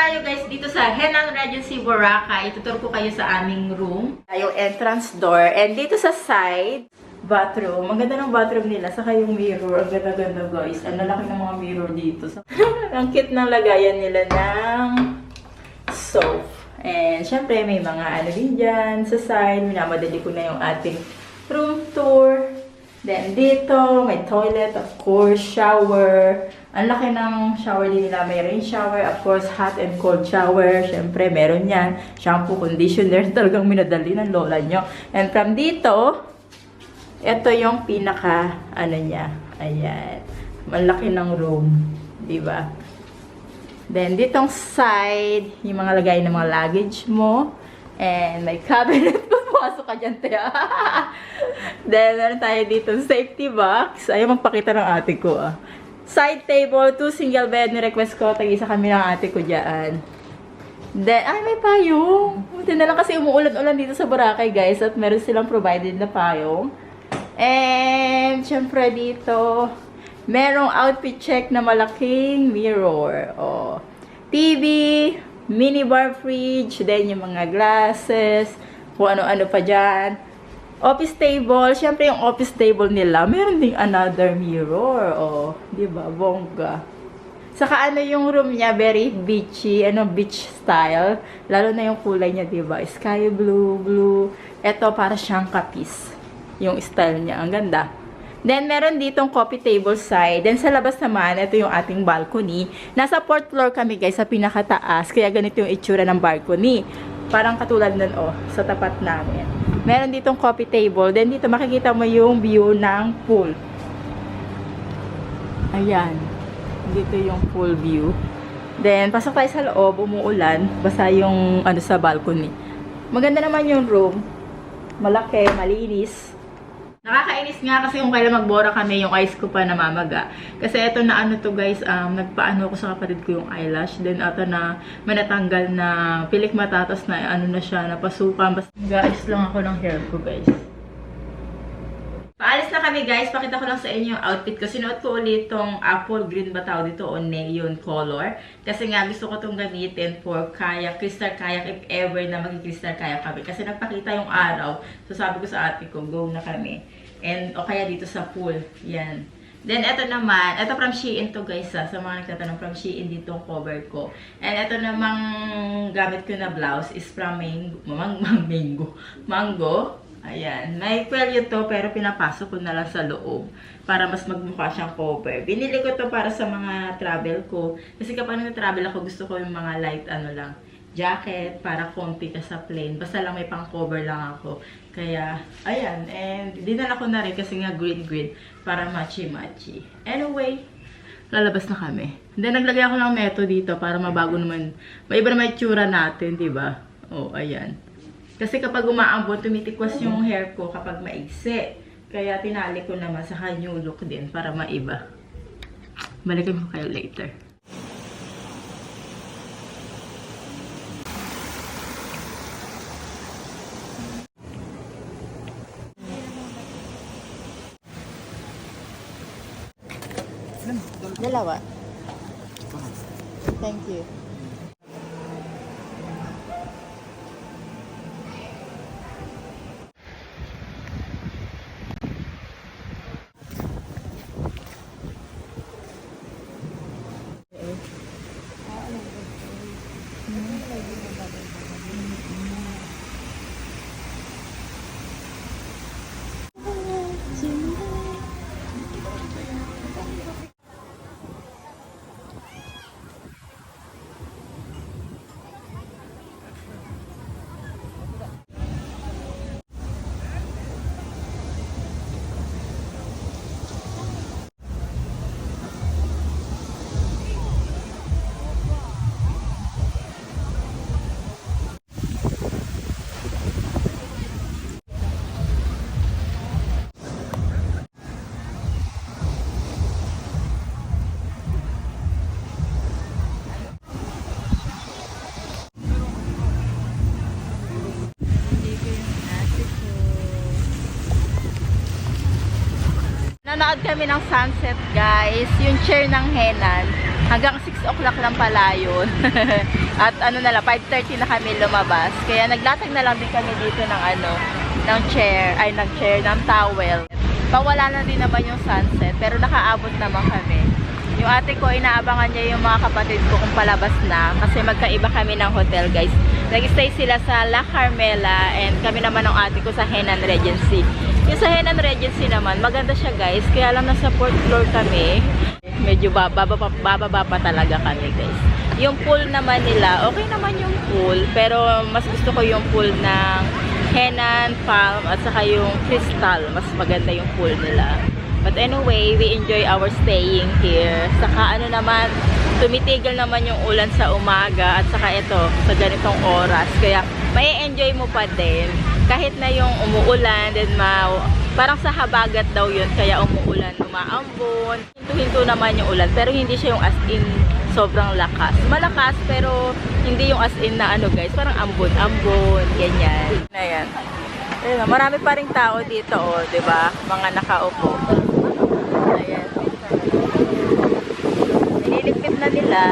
tayo guys dito sa Henan Regency Boracay. Ituturo ko kayo sa aming room. Yung entrance door. And dito sa side, bathroom. Ang ganda ng bathroom nila. Saka yung mirror. Ang ganda-ganda guys. Ang lalaki ng mga mirror dito. Ang cute ng lagayan nila ng soap. And syempre may mga ano din dyan sa side. Minamadali ko na yung ating room tour. Then dito, may toilet, of course, shower. Ang laki ng shower din nila. May rain shower, of course, hot and cold shower. Siyempre, meron yan. Shampoo, conditioner, talagang minadali ng lola nyo. And from dito, ito yung pinaka, ano niya. Ayan. Malaki ng room. Diba? Then, ditong side, yung mga lagay ng mga luggage mo. And may cabinet. Pasok ka dyan, Tia. Then, meron tayo dito safety box. Ayaw magpakita ng ate ko, ah. Side table, 2 single bed. Ni-request ko, tag-isa kami ng ate ko dyan. Then, ay, may payong. Buti na lang kasi umuulan-ulan dito sa Boracay, guys. At meron silang provided na payong. And, syempre dito, merong outfit check na malaking mirror. Oh. TV, minibar fridge, then yung mga glasses, kung ano-ano pa dyan. Office table. Siyempre, yung office table nila, meron ding another mirror. Oh, diba? Bongga. Saka ano yung room niya, very beachy. Ano, beach style. Lalo na yung kulay niya, diba? Sky blue, blue. Ito, para siyang kapis. Yung style niya. Ang ganda. Then, meron ditong coffee table side. Then, sa labas naman, ito yung ating balcony. Nasa 4th floor kami, guys, sa pinakataas. Kaya ganito yung itsura ng balcony. Parang katulad nun, oh, sa tapat namin. Meron ditong coffee table. Then, dito makikita mo yung view ng pool. Ayan. Dito yung pool view. Then, pasok tayo sa loob. Umuulan. Basta yung, ano, sa balcony. Maganda naman yung room. Malaki, malinis. Nakakainis nga kasi kung kailan magbora kami, yung eyes ko pa namamaga. Kasi eto na ano to guys, nagpaano ko sa kapatid ko yung eyelash. Then eto na manatanggal na pilik mata, tapos na ano na siya, napasukan. Basta guys lang ako ng hair ko guys. Paalis na kami guys, pakita ko lang sa inyo yung outfit ko. Sinuot ko ulit tong apple green ba tawag dito o neon color. Kasi nga gusto ko tong gamitin for kayak, crystal kayak if ever na mag-crystal kayak kami. Kasi nagpakita yung araw. So sabi ko sa ate ko, go na kami. And o kaya dito sa pool. Yan. Then ito naman, ito from Shein to guys sa mga nagtatanong, from Shein dito ang cover ko. And ito namang gamit ko na blouse is from Mango. Ayan. May kwelyo to pero pinapasok ko na lang sa loob para mas magmukha siyang cover. Binili ko to para sa mga travel ko. Kasi kapag nag-travel ako, gusto ko yung mga light ano lang, jacket para comfy ka sa plane. Basta lang may pang cover lang ako. Kaya, ayan. And dinala ko na rin kasi nga green para matchy-matchy. Anyway, lalabas na kami. Then naglagay ako ng neto dito para mabago naman. May iba naman yung tsura natin, diba? Oh, ayan. Kasi kapag umaambon, tumitikwas yung hair ko kapag maigsi. Kaya tinali ko naman sa new look din para maiba. Balikan ko kayo later. Dalawa. Thank you. Nanood kami ng sunset guys, yung chair ng Henan. Hanggang 6 o'clock lang pala yun. At ano na lang, 5:30 na kami lumabas. Kaya naglatag na lang din kami dito ng ng towel. Pawala na din naman yung sunset, pero nakaabot naman kami. Yung ate ko, inaabangan niya yung mga kapatid ko kung palabas na, kasi magkaiba kami ng hotel, guys. Nag-stay sila sa La Carmela, and kami naman ng ate ko sa Henan Regency. Yung sa Henan Regency naman, maganda siya, guys, kaya lang nasa 4th floor kami. Medyo bababa pa talaga kami, guys. Yung pool naman nila, okay naman yung pool, pero mas gusto ko yung pool ng Henan, Palm, at saka yung Crystal. Mas maganda yung pool nila. But anyway, we enjoy our staying here. Saka ano naman, tumitigil naman yung ulan sa umaga at saka ito, sa ganitong oras. Kaya may enjoy mo pa din. Kahit na yung umuulan, then parang sa habagat daw yun, kaya umuulan, umaambon. Hinto-hinto naman yung ulan, pero hindi siya yung as in sobrang lakas. Malakas, pero hindi yung as in na ano guys, parang ambon-ambon, ganyan. Ayan. Ayan, marami pa ring tao dito, oh, 'di ba? Mga nakaupo. Ayan. Nililigpit na nila.